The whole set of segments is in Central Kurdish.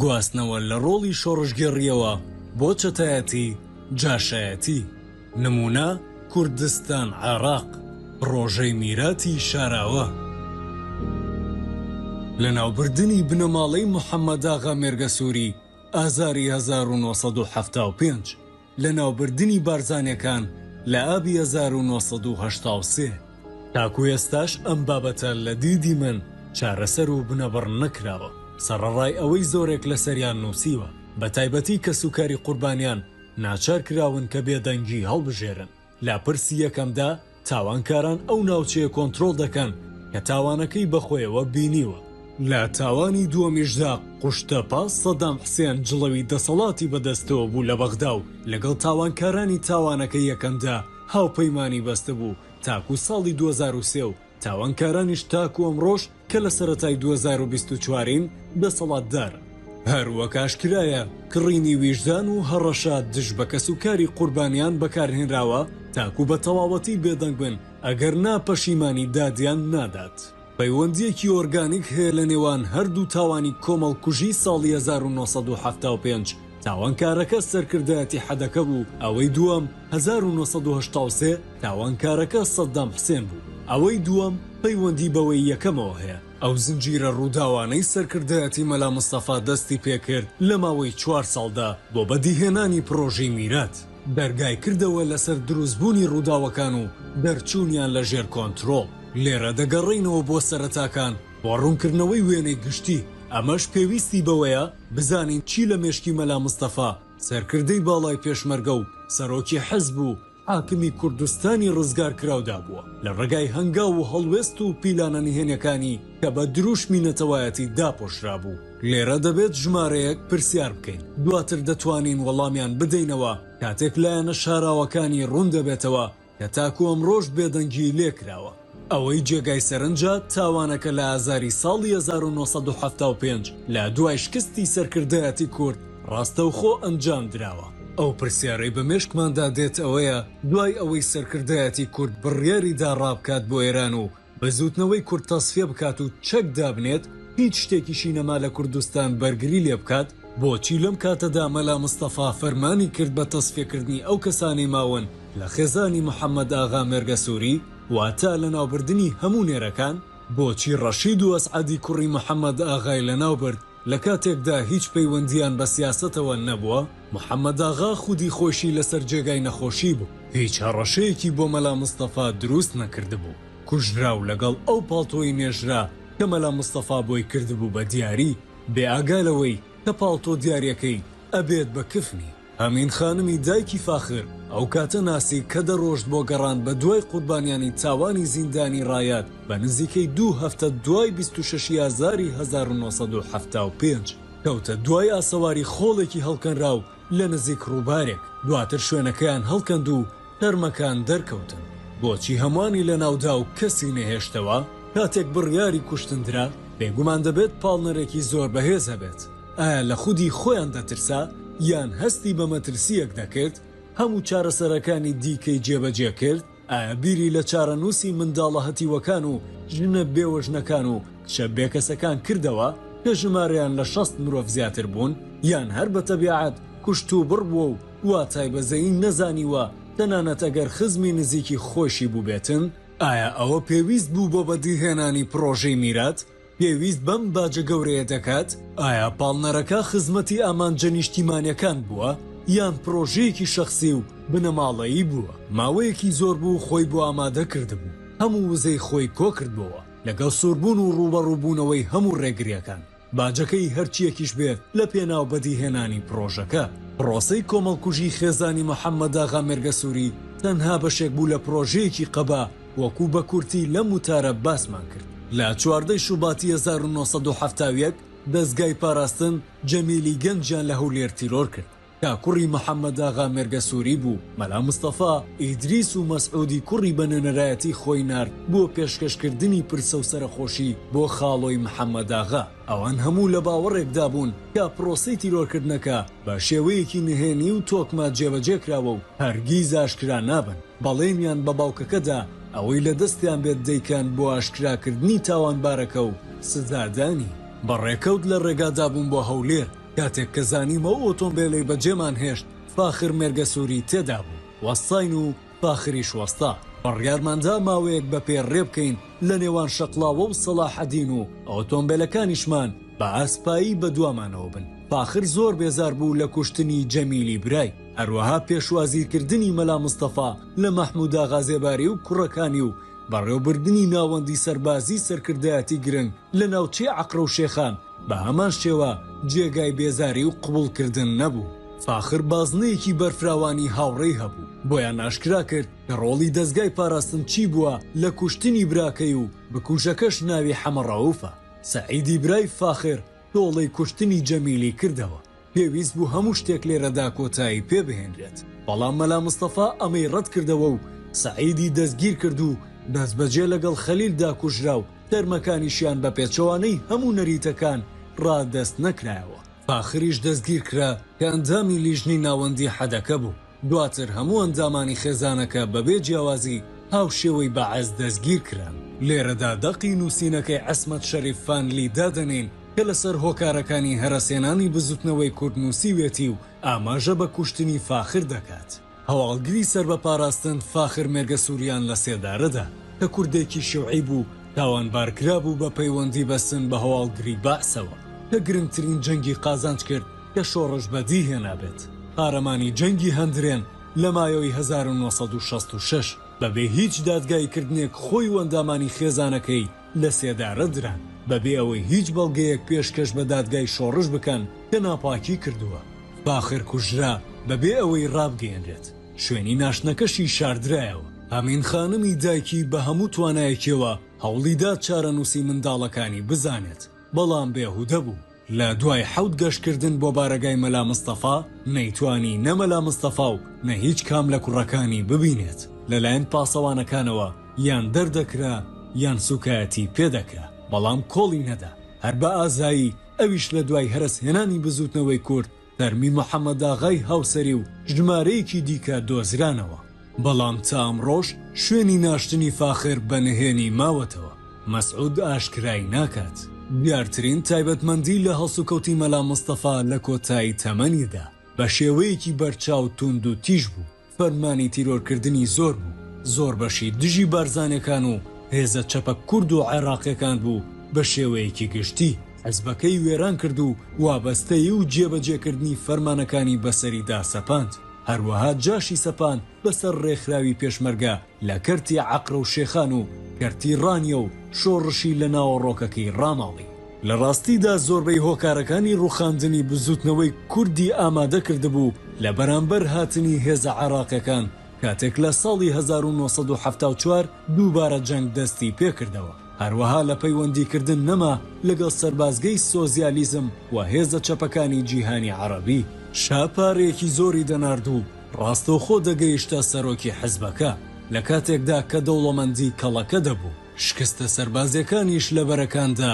گواستنەوە لە ڕۆڵی شۆڕژگەڕیەوە بۆ چەتایەتی جاشایەتی. نمونە کوردستان عێراق، ڕۆژەی میراتی شاراوە. لە ناوبردنی بنەماڵەی محەممەد ئاغا مێرگەسووری ئازاری 1975 لە ناوبردنی بارزانەکان لە ئابی 1983 تاکو ئێستاش ئەم بابەتە لە دیدی من چارەسەر و بنەبڕ نەکراوە. سەرڕای ئەوەی زۆرێک لە سەریان نووسیوە، بە تایبەتی کە سوکاری قوربانیان ناچار کراون کە بێدەنگی هەڵبژێرن. لا پرسی یەکەمدا تاوانکاران ئەو ناوچەیە کۆنتڕۆڵ دەکەن کە تاوانەکەی بەخۆیەوە بینیوە. لە تاوانی دووەمیشدا قوشتە پاس سەدام حسێن جڵەوی دەسەڵاتی بەدەستەوە بوو لە بەغدا و لەگەڵ تاوانکارانی تاوانەکەی یەکەمدا هاوپەیمانی بەستە بوو تاکو ساڵی 2003 و تاوانکارانیش تاکو ئەمڕۆژ کە لە سەرەتای 2024ین دەسەڵاتدارە. هەروەک ئاشکرایە کڕینی ویژدان و هەڕەشات دژ بە کەسوکاری قوربانیان بەکارهێنراوە تاکو بە تەواوەتی بێدەنگ بن ئەگەر ناپەشیمانی دادیان نادات. پەیوەندیەکی ئۆرگانیک هەیە لە نێوان هەردوو تاوانی کۆمەڵکوژی ساڵی 1970 تاوانکارەکە سەرکردایەتی حەدەکە بوو، ئەوەی دووەم 1983 تاوانکارەکە سەدام حسێن بوو. ئەوەی دووەم پەیوەندی بەوەی یەکەمەوە هەیە. ئەو زنجیرە ڕووداوانەی سەرکردایەتی مەلا مستەفا دەستی پێکرد لە ماوەی 4 ساڵدا بۆ بەدیهێنانی پرۆژەی میرات. دەرگای کردەوە لەسەر دروستبوونی ڕووداوەکان و دەرچوونیان لە ژێر کۆنتڕۆڵ. لێرە دەگەڕینەوە بۆ سەرەتاکان بۆ ڕوونکردنەوەی وێنەی گشتی. ئەمەش پێویستی بەوەیە بزانین چی لە مێشکی مەلا مستەفا سەرکردەی باڵای پێشمەرگە و سەرۆکی حەزب و حاکمی کوردستانی ڕزگار کراودا بووە لە ڕێگای هەنگاو و هەڵوێست و پیلانە نهێنیەکانی کە بە دروشمی نەتەوایەتی داپۆشرا بوو. لێرە دەبێت ژمارەیەک پرسیار بکەین، دواتر دەتوانین وەڵامیان بدەینەوە کاتێک لایەنە شاراوەکانی ڕوون دەبێتەوە کە تاکو ئەمڕۆژ بێدەنگی لێکراوە. ئەوەی جێگای سەرنجە تاوانەکە لە ئازاری ساڵی 1975 لە دوای شکستی سەرکردایەتی کورد ڕاستەوخۆ ئەنجام دراوە. ئەو پرسیارەی بە مێشکماندا دێت ئەوەیە دوای ئەوەی سەرکردایەتی کورد بڕیاریدا ڕابکات بۆ ئێران و بەزوتنەوەی کورد تەسفیە بکات و چەک دابنێت هیچ شتێکیشی نەما لە کوردستان بەرگری لێ بکات، بۆچی لەم کاتەدا مەلا مستەفا فەرمانی کرد بە تەسفیەکردنی ئەو کەسانی ماون لە خێزانی محەممەد ئاغا مێرگەسووری واتە لە ناوبردنی هەموو نێرەکان؟ بۆچی ڕەشید و ئەسعەدی کوڕی محەممەد ئاغای لە ناوبرد لە کاتێکدا هیچ پەیوەندیان بە سیاسەتەوە نەبووە؟ محەممەد ئاغا خودی خۆشی لەسەر جێگای نەخۆشی بوو، هیچ هەڕەشەیەکی بۆ مەلا مستەفا دروست نەکردبوو. کوژرا و لەگەڵ ئەو پاڵتۆی نێژرا کە مەلا مستەفا بۆی کردبوو بە دیاری، بێئاگالەوەی کە پاڵتۆ دیارەکەی ئەبێت بە کفنی. ئەمین خانمی دایکی فاخر ئەو کاتە ناسی کە دەڕۆژت بۆ گەڕان بە دوای قوربانیانی تاوانی زیندانی ڕایەت بە نزیکەی 2 هەفتە دوای 26 ئازاری 1975 کەوتە دوای ئاسەواری خۆڵێکی هەڵکەنراو لە نزیک ڕووبارێک. دواتر شوێنەکەیان هەڵکەند و تەرمەکان دەرکەوتن. بۆچی هەمووانی لە ناودا و کەسی نەهێشتەوە؟ کاتێک بڕیاری کوشتندرا بێگومان دەبێت پاڵنەرێکی زۆر بەهێز هەبێت. ئایا لە خودی خۆیان دەترسا یان هەستی بە مەترسیەک دەکرد؟ هەموو چارەسەرەکانی دیکەی جێبەجێ کرد؟ ئایا بیری لە چارەنووسی منداڵە هەتیوەکان و ژنە بێوەژنەکان و کچە بێکەسەکان کردەوە کە ژمارەیان لە 60 مرۆڤ زیاتر بوون؟ یان هەر بە تەبیعەت کوشت و بڕبووە و واتای بەزەیی نەزانیوە تەنانەت ئەگەر خزمی نزیکی خۆشی بوو بێتن؟ ئایا ئەوە پێویست بوو بۆ بەدیهێنانی پرۆژەی میرات؟ پێویست بەم باجە گەورەیە دەکات؟ ئایا پاڵنەرەکە خزمەتی ئامانجە نیشتیمانیەکان بووە یان پرۆژەیەکی شەخسی و بنەماڵەیی بووە؟ ماوەیەکی زۆر بوو خۆی بۆ ئامادە کردبوو، هەموو وزەی خۆی کۆ کردبەوە لەگەڵ سووربوون و ڕوبەڕووبوونەوەی هەموو ڕێگریەکان. باجەکەی هەرچیەکیش بێت لە پێناو بەدیهێنانی پرۆژەکە. پرۆسەی کۆمەڵکوژی خێزانی محەممەد ئاغا مێرگەسووری تەنها بەشێک بوو لە پرۆژەیەکی قەبا وەکوو بە کورتی لە موتارە باسمان کرد. لە 14 شوباتی 1970 دەستگای پاراستن جەمیلی گەنجیان لە هەولێر تیرۆر کرد. کاکوڕی محەممەد ئاغا مێرگەسووری بوو. مەلا مستەفا ئیدریس و مەسعودی کوڕی بە نوێنەرایەتی خۆی نارد بۆ پێشکەشکردنی پرسە و سەرخۆشی بۆ خاڵۆی محەممەد ئاغا. ئەوان هەموو لە باوەڕێکدا بوون کە پرۆسەی تیرۆرکردنەکە بە شێوەیەکی نهێنی و تۆکمە جێبەجێکراوە و هەرگیز ئاشکرا نابن. بەڵێنیان بە باوکەکەدا ئەوەی لە دەستیان بێت دەیکان بۆ ئاشکراکردنی تاوانبارەکە و سزادانی. بەڕێکەوت لە ڕێگادا بوون بۆ هەولێر کاتێک کە زانیمەوە ئۆتۆمبیلەی بەجێمان هێشت فاخر مێرگەسووری تێدا بوو وەستاین و فاخریش وەستا بڕیارماندا ماوەیەک بە پێ ڕێ بکەین لە نێوان شەقڵاوە و سەلاحەدین و ئۆتۆمبیلەکانیشمان بە ئاسپایی بە دوامانەوە بن. فاخر زۆر بێزار بوو لە کوشتنی جەمیلی برای هەروەها پێشوازیکردنی مەلا مستەفا لە مەحموود ئاغا زێباری و کوڕەکانی و بەڕێوەبردننی ناوەندی سەربازی سەرکردایەتی گرنگ لە ناوچەی عەقرە و شێخان بە هەمان شێوە جێگای بێزاری و قبوڵکردن نەبوو. فاخر بازنەیەکی بەرفراوانی هاوڕێی هەبوو بۆیان ئاشکرا کرد کە ڕۆڵی دەستگای پاراستن چی بووە لە کوشتنی براکەی و بکوژەکەش ناوی حەمەڕەوفە. سەعیدی برای فاخر تۆڵەی کوشتنی جەمیلی کردەوە پێویست بوو هەموو شتێک لێرەدا کۆتایی پێ بهێنرێت بەڵام مەلا مستەفا ئەمەی ڕەت کردەوە و سەعیدی دەستگیر کرد و دەست بەجێ لەگەڵ خەلیلدا کوژرا و تەرمەکانیشیان بە پێچەوانەی هەموو نەریتەکان ڕادەست نەکرایەوە. فاخریش دەستگیر کرا کە ئەندامی لیژنی ناوەندی حەدەکە بوو. دواتر هەموو ئەندامانی خێزانەکە بەبێ جیاوازی هاوشێوەی بەعەز دەستگیر کران. لێرەدا دەقی نووسینەکەی عەسمەت شەریف فانلی دادەنین کە لەسەر هۆکارەکانی هەرەسێنانی بزوتنەوەی کورد نووسیوێتی و ئاماژە بە کوشتنی فاخر دەکات. هەواڵگری سەر بە پاراستن فاخر مێرگەسووریان لە سێدارەدا کە کوردێکی شیوعی بوو تاوانبارکرا بوو بە پەیوەندی بەسن بە هەواڵگری بەعسەوە کە گرنگترین جەنگی قازانج کرد کە شۆڕش بەدی هێنابێت. قارەمانی جەنگی هەندرێن لە مایۆی 1966 بەبێ هیچ دادگایکردنێک خۆی و ئەندامانی خێزانەکەی لە سێدارە دران بەبێ ئەوەی هیچ بەڵگەیەک پێشکەش بە دادگای شۆڕش بکەن کە ناپاکی کردووە. فاخر کوژرا بەبێ ئەوەی ڕابگەێنرێت شوێنی ناشنەکەشی شاردرایەوە. ئامین خانمی دایکی بە هەموو توانایەکیەوە هەوڵیدا چارەنووسی منداڵەکانی بزانێت بەڵام بێهودە بوو. لە دوای حەوت گەشتکردن بۆ بارەگای مەلا مستەفا نەیتوانی نە مەلا مستەفا و نە هیچ کام لە کوڕەکانی ببینێت. لەلایەن پاسەوانەکانەوە یان دەردەکرا یان سوکایەتی پێدەکرا بەڵام کۆڵی نەدا. هەر بە ئازایی ئەویش لە دوای هەرس هێنانی بزوتنەوەی کورد فەرمی محەممەد ئاغای هاوسەری و ژمارەیەکی دیکە دۆزرانەوە. بەڵام تا ئەمڕۆژ شوێنی ناشتنی فاخر بە نهێنی ماوەتەوە. مەسعود ئاشکرای ناکات. دیارترین تایبەتمەندی لە هەڵسوکەوتی مەلا مستەفا لە کۆتایی تەمەنیدا بە شێوەیەکی بەرچاو توند و تیژ بوو. فەرمانی تیرۆرکردنی زۆر بوو. زۆر بەشی دژی بارزانەکان و هێزە چەپە کورد و عێراقیەکان بوو بە شێوەیەکی گشتی. حەزبەکەی وێران کرد و وابەستەی و جێبەجێکردنی فەرمانەکانی بەسەریدا سەپاند. هەروەها جاشی سەپان بەسەر ڕێکخراوی پێشمەرگە لە کەرتی عەقرە و شێخان و کەرتی ڕانیە و شۆڕشی لە ناوەڕۆکەکەی ڕاماڵی. لە ڕاستیدا زۆربەی هۆکارەکانی ڕوخاندنی بزوتنەوەی کوردی ئامادە کردبوو لە بەرامبەر هاتنی هێزە عێراقیەکان کاتێک لە ساڵی 1974 دووبارە جەنگ دەستی پێکردەوە. هەروەها لە پەیوەندیکردن نەما لەگەڵ سەربازگەی سۆزیالیزم و هێزە چەپەکانی جیهانی عەرەبی. شاپارێکی زۆری دەنارد و ڕاستەوخۆ دەگەیشتە سەرۆکی حزبەکە لە کاتێکدا کە دەوڵەمەندی کەڵەکە دەبوو. شکستە سەربازیەکانیش لە بەرەکاندا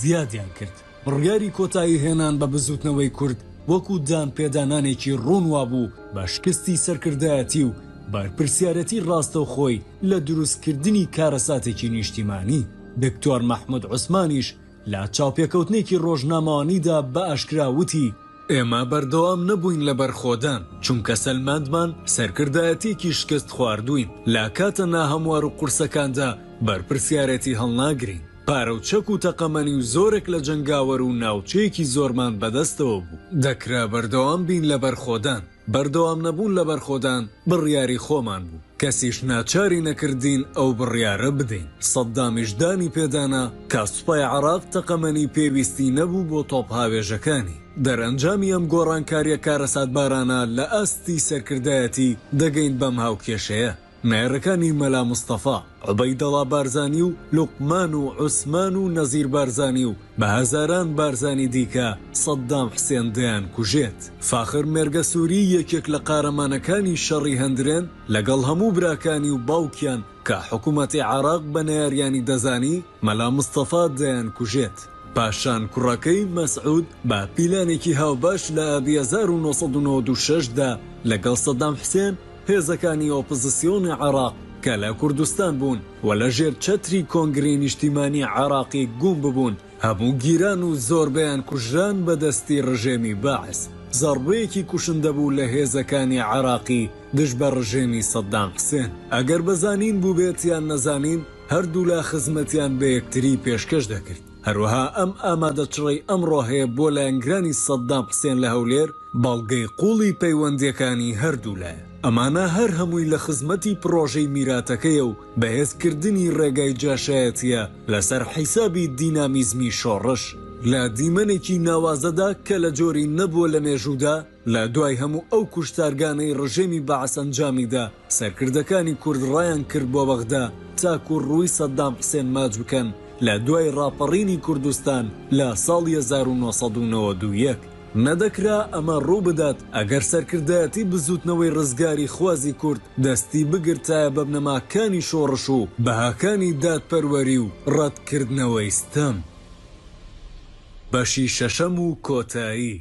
زیادیان کرد. بڕیاری کۆتایی هێنان بە بزوتنەوەی کورد وەکو دان پێدانانێکی ڕوونوا بوو بە شکستی سەرکردایەتی و بەرپرسیارەتی ڕاستەوخۆی لە دروستکردنی کارەساتێکی نیشتیمانی. دکتۆر مەحموود عوسمانیش لە چاوپێکەوتنێکی ڕۆژنامەوانیدا بە ئاشکراوتی ئێمە بەردەوام نەبووین لە بەرخۆدان چونکە سەلماندمان سەرکردایەتێکی شکست خواردووین. لە کاتە ناهەموار و قورسەکاندا بەرپرسیارەتی هەڵناگرین. پارە و چەک و تەقەمەنی و زۆرێک لە جەنگاوەر و ناوچەیەکی زۆرمان بەدەستەوە بوو. دەکرا بەردەوام بین لە بەرخۆدان. بەردەوام نەبوون لە بەرخۆدان بڕیاری خۆمان بوو. کەسیش ناچاری نەکردین ئەو بڕیارە بدەین. سەددامیشدانی پێدانا کە سوپای عێراق تەقەمەنی پێویستی نەبوو بۆ تۆپ هاوێژەکانی. دەرەنجامی ئەم گۆڕانکاریە کارەساتبارانە لە ئاستی سەرکردایەتی دەگەین بەم هاوکێشەیە. نایڕەکانی مەلا مستەفا، عوبەیدەڵا بارزانی و لوقمان و عوسمان و نەزیر بارزانی و بە هەزاران بارزانی دیکە سەددام حسێن دەیان کوژێت. فاخر مێرگەسووری یەکێک لە قارەمانەکانی شەڕی هەندرێن لەگەڵ هەموو براکانی و باوکیان کە حکوومەتی عێراق بە نەیاریانی دەزانی مەلا مستەفا دەیان کوژێت. پاشان کوڕەکەی مەسعود بە پیلانێکی هاوبەش لە ئابی 1996دا لەگەڵ سەددام حسێن هێزەکانی ئۆپۆزیسیۆنی عێراق کە لە کوردستان بوون و لە ژێر چەتری کۆنگرەی نیشتیمانی عێراقی گوم ببوون هەموو گیران و زۆربەیان کوژران بەدەستی ڕژێمی باعس. زەڕبەیەکی کوشندە بوو لە هێزەکانی عێراقی دژ بە ڕژێمی سەدام حوسێن. ئەگەر بەزانین بوو بێتیان نەزانین هەردوو لا خزمەتیان بە یەکتری پێشکەش دەکرد. هەروەها ئەم ئامادەچڕەی ئەمڕۆ هەیە بۆ لایەنگرانی سەدام حوسێن لە هەولێر بەڵگەی قوڵی پەیوەندیەکانی هەردوو لایە. ئەمانە هەر هەمووی لە خزمەتی پرۆژەی میراتەکەیە و بەهێزکردنی ڕێگای جاشایەتیە لەسەر حیسابی دینامیزمی شۆڕش. لە دیمەنێکی ناوازەدا کە لە جۆری نەبووە لە مێژوودا لە دوای هەموو ئەو کوشتارگانەی ڕژێمی بەعەس ئەنجامیدا سەرکردەکانی کورد ڕایان کرد بۆ بەغدا تاکو ڕووی سەدام حوسێن ماچ بکەن لە دوای ڕاپەڕینی کوردستان لە ساڵی 1991. نەدەکرا ئەمە ڕوو بدات ئەگەر سەرکردایەتی بزوتنەوەی ڕزگاری خوازی کورد دەستی بگرتایە بە بنەماکانی شۆڕش و بەهاکانی دادپەروەری و ڕەتکردنەوەی ستەم. بەشی شەشەم و کۆتایی.